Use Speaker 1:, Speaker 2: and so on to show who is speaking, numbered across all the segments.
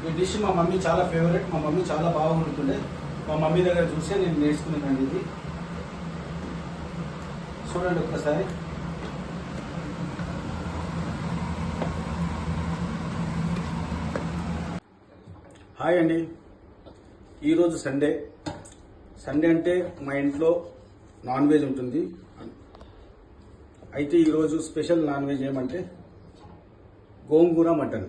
Speaker 1: ఈ డిష్ మా మమ్మీ చాలా ఫేవరెట్. మా మమ్మీ చాలా బాగా వండుతుండే. మా మమ్మీ దగ్గర చూసే నేను నేర్చుకున్నానండి ఇది. చూడండి ఒక్కసారి. హాయ్ అండి. ఈరోజు సండే అంటే మా ఇంట్లో నాన్ వెజ్ ఉంటుంది. అయితే ఈరోజు స్పెషల్ నాన్ వెజ్ ఏమంటే గోంగూర మటన్.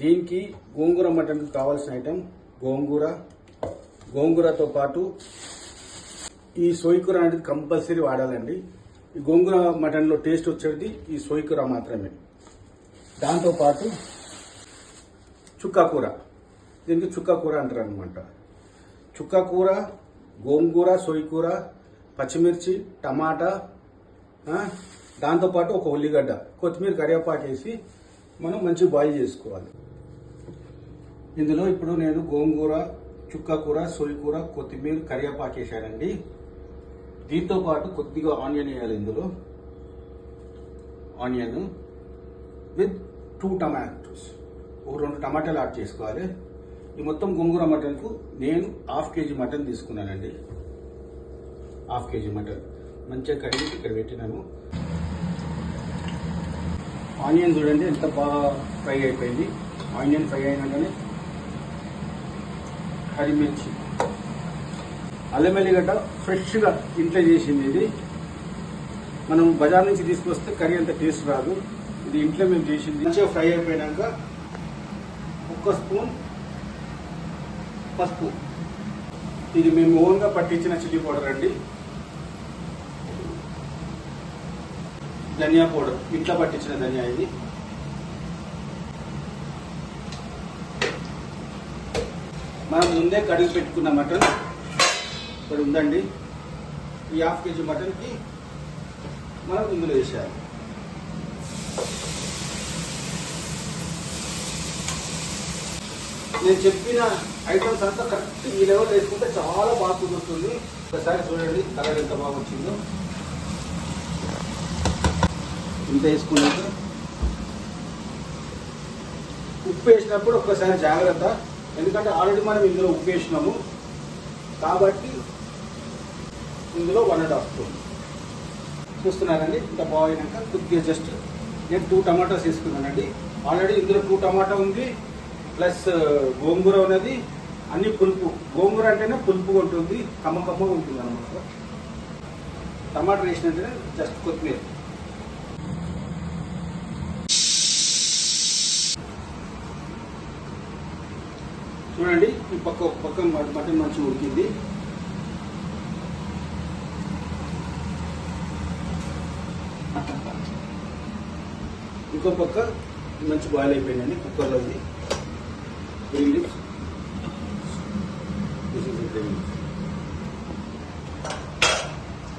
Speaker 1: దీనికి గోంగూర మటన్కి కావాల్సిన ఐటెం గోంగూరతో పాటు ఈ సోయికూర అనేది కంపల్సరీ వాడాలండి. ఈ గోంగూర మటన్లో టేస్ట్ వచ్చేది ఈ సోయికూర మాత్రమే. దాంతోపాటు చుక్కకూర, దీనికి చుక్కకూర అంటారు అనమాట. చుక్కకూర, గోంగూర, సోయికూర, పచ్చిమిర్చి, టమాటా, దాంతోపాటు ఒక ఉల్లిగడ్డ, కొత్తిమీర, కరివేపాకు వేసి మనం మంచిగా బాయిల్ చేసుకోవాలి. ఇందులో ఇప్పుడు నేను గోంగూర, చుక్కకూర, సోయికూర, కొత్తిమీర, కరివేపాకు వేసానండి. దీంతో పాటు కొద్దిగా ఆనియన్ వేయాలి. ఇందులో ఆనియన్ విత్ 2 టమాటోస్, ఒక 2 టమాటాలు యాడ్ చేసుకోవాలి. ఈ మొత్తం గోంగూర మటన్కు నేను 1/2 kg మటన్ తీసుకున్నానండి. 1/2 kg మటన్ మంచిగా కడిగి ఇక్కడ పెట్టినాను. ఆనియన్ చూడండి ఎంత బాగా ఫ్రై అయిపోయింది. ఆనియన్ ఫ్రై అయినాకనే కరిమిర్చి, అల్లం వెల్లిగడ్డ ఫ్రెష్గా ఇంట్లో చేసింది. ఇది మనం బజార్ నుంచి తీసుకొస్తే కర్రీ అంత టేస్ట్ రాదు. ఇది ఇంట్లో మేము చేసింది. మంచిగా ఫ్రై అయిపోయినాక 1 స్పూన్ పసుపు, ఇది మేము ఓన్గా పట్టించిన చిల్లీ పౌడర్ అండి. ధనియా పౌడర్, ఇంట్లో పట్టించిన ధనియా ఇది. మనం ముందే కడిగి పెట్టుకున్న మటన్ ఇక్కడ ఉందండి. ఈ 1/2 kg మటన్కి మనం ఇందులో వేసేయాలి. నేను చెప్పిన ఐటమ్స్ అంతా కరెక్ట్ ఈ లెవెల్ వేసుకుంటే చాలా బాగా కుదురుతుంది. ఒకసారి చూడండి కలర్ ఎంత బాగా వచ్చిందో. ఇంత వేసుకున్నాక ఉప్పు వేసినప్పుడు ఒక్కసారి జాగ్రత్త, ఎందుకంటే ఆల్రెడీ మనం ఇందులో ఉప్పు వేసినాము కాబట్టి ఇందులో 1.5 స్పూన్ చూస్తున్నారండి. ఇంత బాగున్నాక కొద్దిగా జస్ట్ నేను 2 టమాటాస్ వేసుకున్నానండి. ఆల్రెడీ ఇందులో 2 టమాటా ఉంది, ప్లస్ గోంగూర ఉన్నది. అన్ని పులుపు, గోంగూర అంటేనే పులుపుగా ఉంటుంది, కమ్మగా ఉంటుంది అన్నమాట. టమాటా వేసినంటేనే జస్ట్ కొత్తిమీర. చూడండి ఈ పక్క మటన్ మంచిగా ఉడికింది. ఇంకో పక్క మంచి బాయిల్ అయిపోయిందండి కుక్కర్లో.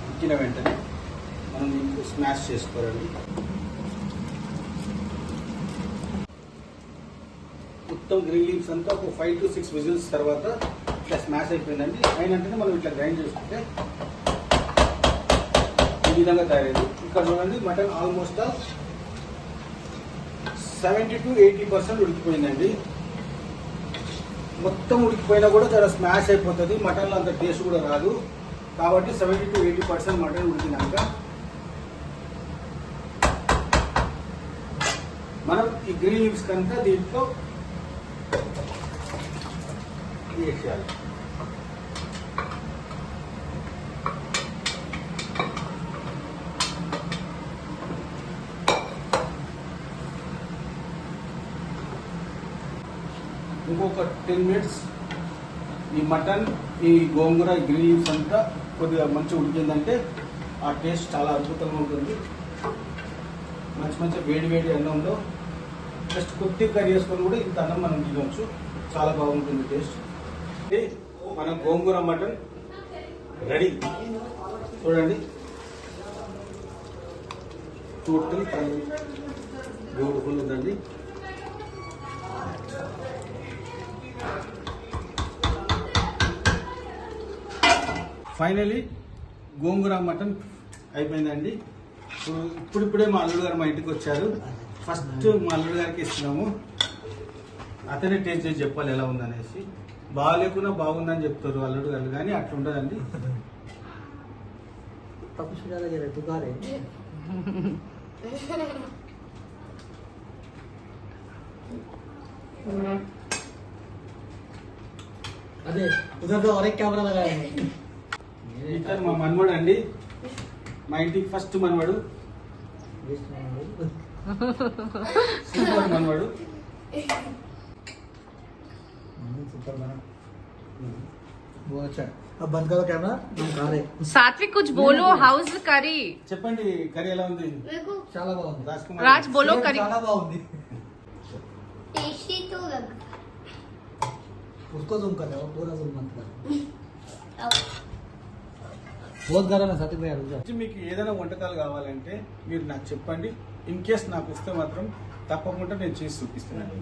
Speaker 1: ఉడికిన వెంటనే మనం దీనికి స్మాష్ చేసుకోవాలండి. మొత్తం గ్రీన్ లీవ్స్ అంతా ఒక 5 to 6 విజిల్స్ తర్వాత ఇట్లా స్మాష్ అయిపోయిందండి. అయినంటేనే మనం ఇట్లా గ్రైండ్ చేసుకుంటే ఈ విధంగా తయారైంది. ఇక్కడ చూడండి మటన్ ఆల్మోస్ట్ 70 to 80% ఉడికిపోయిందండి. మొత్తం ఉడికిపోయినా కూడా చాలా స్మాష్ అయిపోతుంది, మటన్లో అంత టేస్ట్ కూడా రాదు. కాబట్టి 70 to 80% మటన్ ఉడికినాక మనం ఈ గ్రీన్ లీవ్స్ కనుక దీంట్లో వేసేయాలి. ఇంకొక 10 minutes ఈ మటన్, ఈ గోంగూర, గ్రీన్ లీవ్స్ అంతా కొద్దిగా మంచిగా ఉడికిందంటే ఆ టేస్ట్ చాలా అద్భుతంగా ఉంటుంది. మంచి వేడి అన్నంలో జస్ట్ కొద్దిగా కర్రీ వేసుకొని కూడా ఇంత అన్నం మనం తినవచ్చు, చాలా బాగుంటుంది టేస్ట్. మన గోంగూర మటన్ రెడీ. చూడండి టోటల్ బ్యూటిఫుల్ ఉందండి. ఫైనలీ గోంగూర మటన్ అయిపోయిందండి. ఇప్పుడిప్పుడే మా అల్లుడు గారు మా ఇంటికి వచ్చారు. ఫస్ట్ మా అల్లుడు గారికి ఇస్తున్నాము. అతనే టేస్ట్ చేసి చెప్పాలి ఎలా ఉందనేసి. బాగాలేకున్నా బాగుందని చెప్తారు అల్లుడు గారు, కానీ అట్లా ఉండదండి.
Speaker 2: అదే ఉదర్తో ఒరే కెమెరా
Speaker 1: ఇతను మా మనవడు అండి, మా ఇంటికి ఫస్ట్ మనవడు, సూపర్ మనవడు.
Speaker 2: సూపర్ బనా బంద్ కरो కెమెరా కారే.
Speaker 3: सात्विक कुछ बोलो, हाउस करी.
Speaker 1: చెప్పండి కర్రీ ఎలా ఉంది?
Speaker 2: చాలా బాగుంది.
Speaker 1: రాజ్ కుమార్
Speaker 3: राज बोलो करी.
Speaker 2: చాలా బాగుంది.
Speaker 4: टेस्टी तो लग
Speaker 2: उसको जूम कर रहे हो, पूरा जूम मत कर.
Speaker 4: अब
Speaker 2: बहुत गरम है सात्विक भाई, रुक जाओ.
Speaker 1: మీకు ఏదైనా వంటకాలు కావాలంటే మీరు నాకు చెప్పండి. ఇన్ కేస్ నాకు వస్తే మాత్రం తప్పకుండా నేను చేసి చూపిస్తున్నాను.